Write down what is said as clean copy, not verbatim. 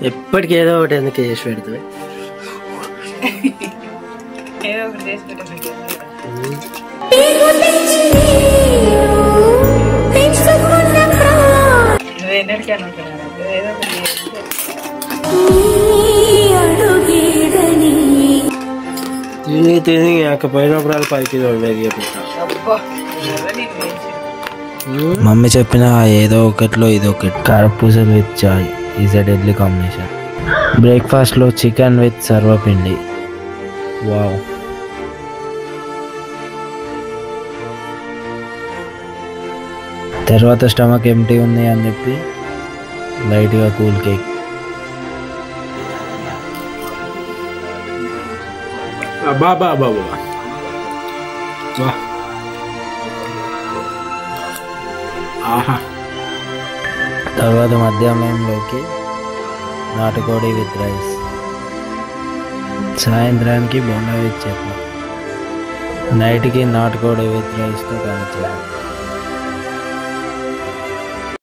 ఎప్పటికీ ఏదో ఒకటి ఎందుకు చేసి పెడుతుంది. తిని తిని పోయినప్పుడు పైకి మమ్మీ చెప్పిన ఏదో ఒకటిలో ఇది ఒకటి కారపూసలు with chai is a deadly combination. బ్రేక్ఫాస్ట్లో చికెన్ విత్ సర్వపిండి. వావ్. తర్వాత స్టమక్ ఎంటీ ఉంది అని చెప్పి లైట్గా కూల్ కేక్. తర్వాత మధ్యాహ్నంలోకి నాటుకోడి విత్ రైస్. సాయంత్రానికి బొండా విత్ చట్నీ. నైట్కి నాటుకోడి విత్ రైస్తో కాల్చాలి.